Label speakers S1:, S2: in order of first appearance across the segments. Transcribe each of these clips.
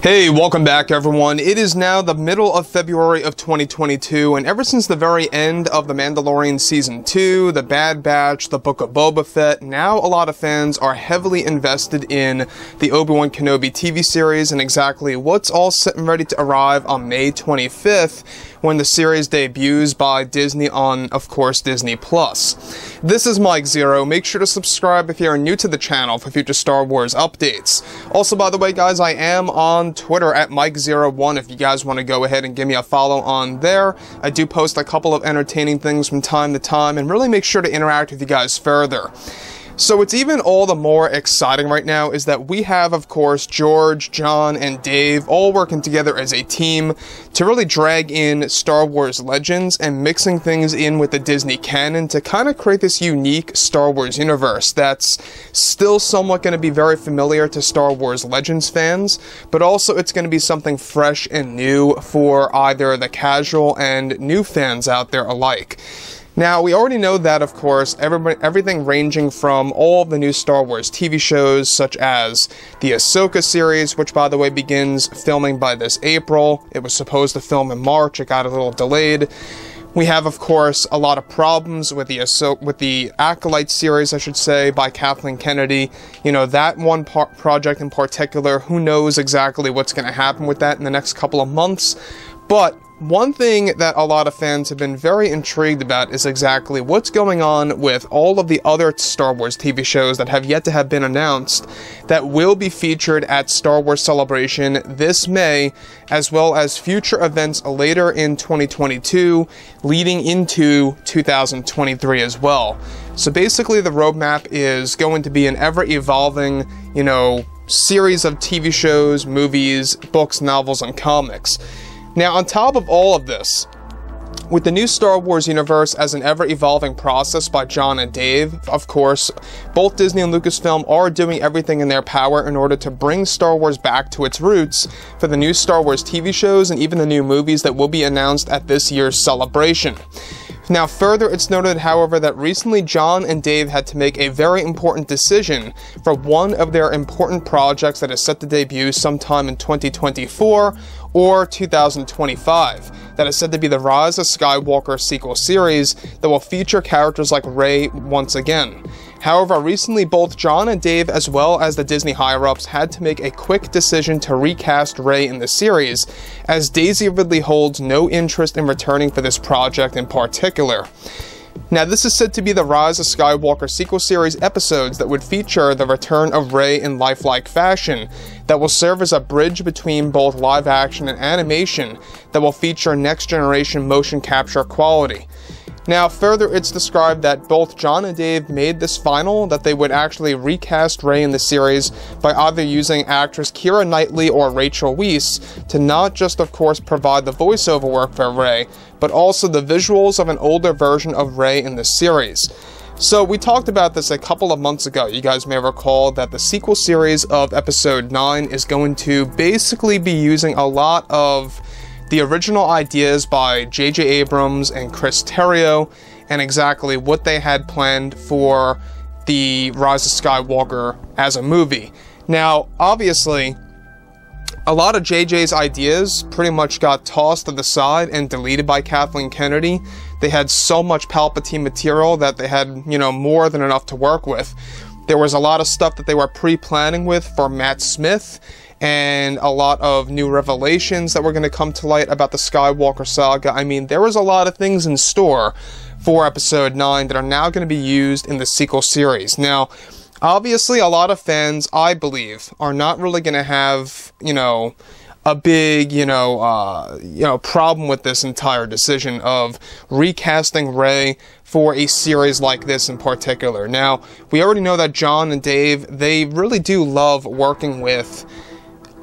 S1: Hey, welcome back everyone. It is now the middle of February of 2022, and ever since the very end of The Mandalorian Season 2, The Bad Batch, The Book of Boba Fett, now a lot of fans are heavily invested in the Obi-Wan Kenobi TV series and exactly what's all set and ready to arrive on May 25th when the series debuts by Disney on, of course, Disney+. This is Mike Zero. Make sure to subscribe if you're new to the channel for future Star Wars updates. Also, by the way, guys, I am on Twitter at Mike01 if you guys want to go ahead and give me a follow on there. I do post a couple of entertaining things from time to time and really make sure to interact with you guys further. So what's even all the more exciting right now is that we have, of course, George, John, and Dave all working together as a team to really drag in Star Wars Legends and mixing things in with the Disney canon to kind of create this unique Star Wars universe that's still somewhat going to be very familiar to Star Wars Legends fans, but also it's going to be something fresh and new for either the casual and new fans out there alike. Now, we already know that, of course, everything ranging from all of the new Star Wars TV shows, such as the Ahsoka series, which, by the way, begins filming by this April. It was supposed to film in March. It got a little delayed. We have, of course, a lot of problems with the Acolyte series, I should say, by Kathleen Kennedy. You know, that one project in particular, who knows exactly what's going to happen with that in the next couple of months. But one thing that a lot of fans have been very intrigued about is exactly what's going on with all of the other Star Wars TV shows that have yet to have been announced that will be featured at Star Wars Celebration this May, as well as future events later in 2022, leading into 2023 as well. So basically the roadmap is going to be an ever-evolving, series of TV shows, movies, books, novels, and comics. Now, on top of all of this, with the new Star Wars universe as an ever-evolving process by John and Dave, of course, both Disney and Lucasfilm are doing everything in their power in order to bring Star Wars back to its roots for the new Star Wars TV shows and even the new movies that will be announced at this year's celebration. Now, further, it's noted, however, that recently John and Dave had to make a very important decision for one of their important projects that is set to debut sometime in 2024 or 2025. That is said to be the Rise of Skywalker sequel series that will feature characters like Rey once again. However, recently both John and Dave, as well as the Disney higher-ups, had to make a quick decision to recast Rey in the series, as Daisy Ridley holds no interest in returning for this project in particular. Now, this is said to be the Rise of Skywalker sequel series episodes that would feature the return of Rey in lifelike fashion, that will serve as a bridge between both live action and animation, that will feature next-generation motion capture quality. Now, further, it's described that both John and Dave made this final, that they would actually recast Rey in the series by either using actress Keira Knightley or Rachel Weisz to not just, of course, provide the voiceover work for Rey, but also the visuals of an older version of Rey in the series. So we talked about this a couple of months ago. You guys may recall that the sequel series of Episode 9 is going to basically be using a lot of the original ideas by J.J. Abrams and Chris Terrio, and exactly what they had planned for the Rise of Skywalker as a movie. Now, obviously, a lot of JJ's ideas pretty much got tossed to the side and deleted by Kathleen Kennedy. They had so much Palpatine material that they had, more than enough to work with. There was a lot of stuff that they were pre-planning with for Matt Smith, and a lot of new revelations that were going to come to light about the Skywalker saga. I mean, there was a lot of things in store for Episode 9 that are now going to be used in the sequel series. Now, obviously, a lot of fans, I believe, are not really going to have, a big, problem with this entire decision of recasting Rey for a series like this in particular. Now, we already know that John and Dave, they really do love working with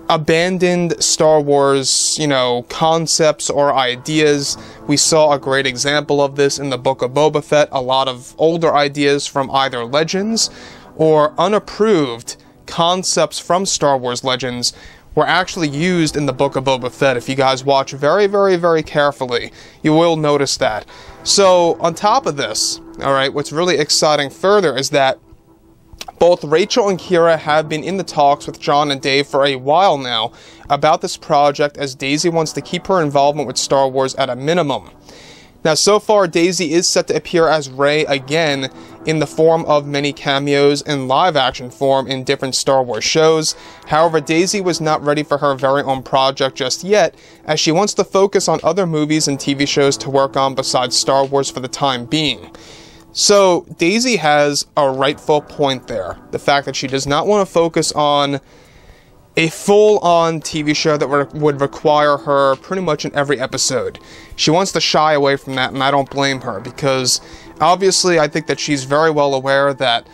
S1: abandoned Star Wars, concepts or ideas. We saw a great example of this in the Book of Boba Fett. A lot of older ideas from either Legends or unapproved concepts from Star Wars Legends were actually used in the Book of Boba Fett. If you guys watch very, very, very carefully, you will notice that. So, on top of this, alright, what's really exciting further is that Both Rachel and Kira have been in the talks with Jon and Dave for a while now about this project, as Daisy wants to keep her involvement with Star Wars at a minimum. Now, so far, Daisy is set to appear as Rey again in the form of many cameos in live-action form in different Star Wars shows. However, Daisy was not ready for her very own project just yet, as she wants to focus on other movies and TV shows to work on besides Star Wars for the time being. So, Daisy has a rightful point there. The fact that she does not want to focus on a full-on TV show that would require her pretty much in every episode. She wants to shy away from that, and I don't blame her, because obviously I think that she's very well aware that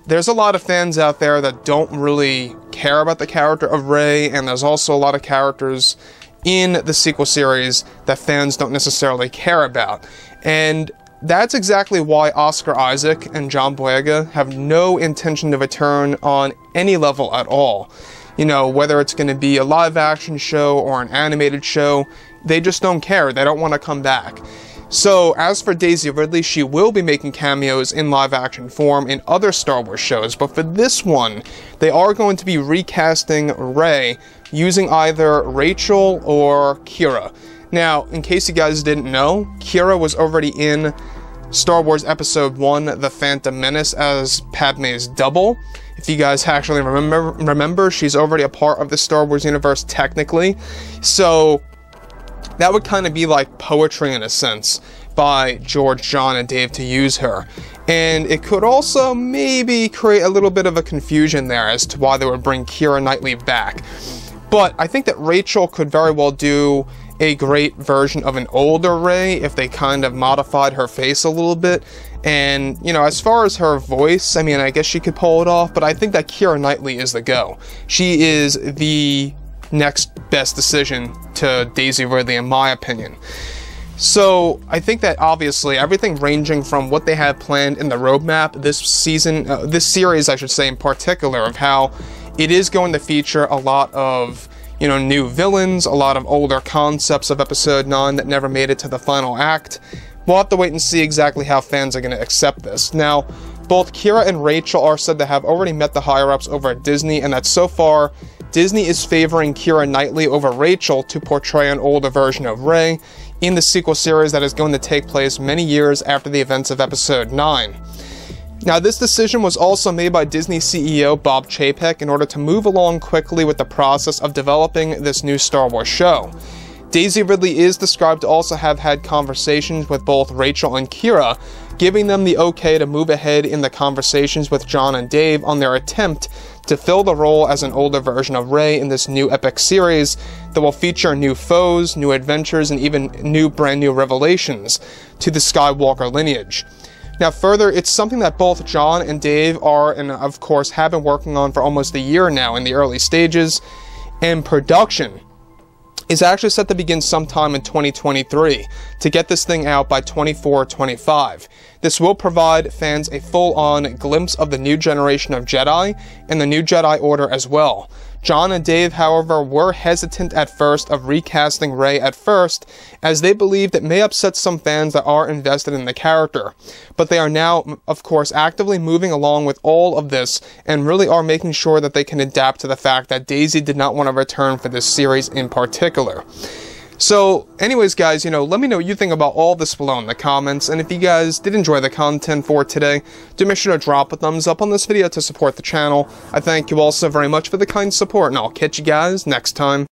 S1: there's a lot of fans out there that don't really care about the character of Rey, and there's also a lot of characters in the sequel series that fans don't necessarily care about. And that's exactly why Oscar Isaac and John Boyega have no intention of return on any level at all. You know, whether it's going to be a live-action show or an animated show, they just don't care. They don't want to come back. So, as for Daisy Ridley, she will be making cameos in live-action form in other Star Wars shows, but for this one, they are going to be recasting Rey using either Rachel or Kira. Now, in case you guys didn't know, Kira was already in Star Wars Episode 1, The Phantom Menace, as Padme's double. If you guys actually remember, she's already a part of the Star Wars universe technically. So that would kind of be like poetry in a sense by George, Jon, and Dave to use her. And it could also maybe create a little bit of a confusion there as to why they would bring Keira Knightley back. But I think that Rachel could very well do a great version of an older Rey if they kind of modified her face a little bit. And, you know, as far as her voice, I mean, I guess she could pull it off, but I think that Keira Knightley is the go. She is the next best decision to Daisy Ridley, in my opinion. So, I think that obviously everything ranging from what they have planned in the roadmap this season, this series, I should say in particular, of how it is going to feature a lot of, you know, new villains, a lot of older concepts of Episode 9 that never made it to the final act. We'll have to wait and see exactly how fans are going to accept this. Now, both Kira and Rachel are said to have already met the higher-ups over at Disney, and that so far, Disney is favoring Keira Knightley over Rachel to portray an older version of Rey in the sequel series that is going to take place many years after the events of Episode 9. Now, this decision was also made by Disney CEO Bob Chapek in order to move along quickly with the process of developing this new Star Wars show. Daisy Ridley is described to also have had conversations with both Rachel and Kira, giving them the okay to move ahead in the conversations with Jon and Dave on their attempt to fill the role as an older version of Rey in this new epic series that will feature new foes, new adventures, and even brand new revelations to the Skywalker lineage. Now further, it's something that both Jon and Dave are, and of course have been working on for almost a year now in the early stages, and production is actually set to begin sometime in 2023 to get this thing out by 24-25. This will provide fans a full-on glimpse of the new generation of Jedi and the new Jedi Order as well. Jon and Dave, however, were hesitant at first of recasting Rey at first, as they believed it may upset some fans that are invested in the character. But they are now, of course, actively moving along with all of this, and really are making sure that they can adapt to the fact that Daisy did not want to return for this series in particular. So, anyways guys, you know, let me know what you think about all this below in the comments, and if you guys did enjoy the content for today, do make sure to drop a thumbs up on this video to support the channel. I thank you all so very much for the kind support, and I'll catch you guys next time.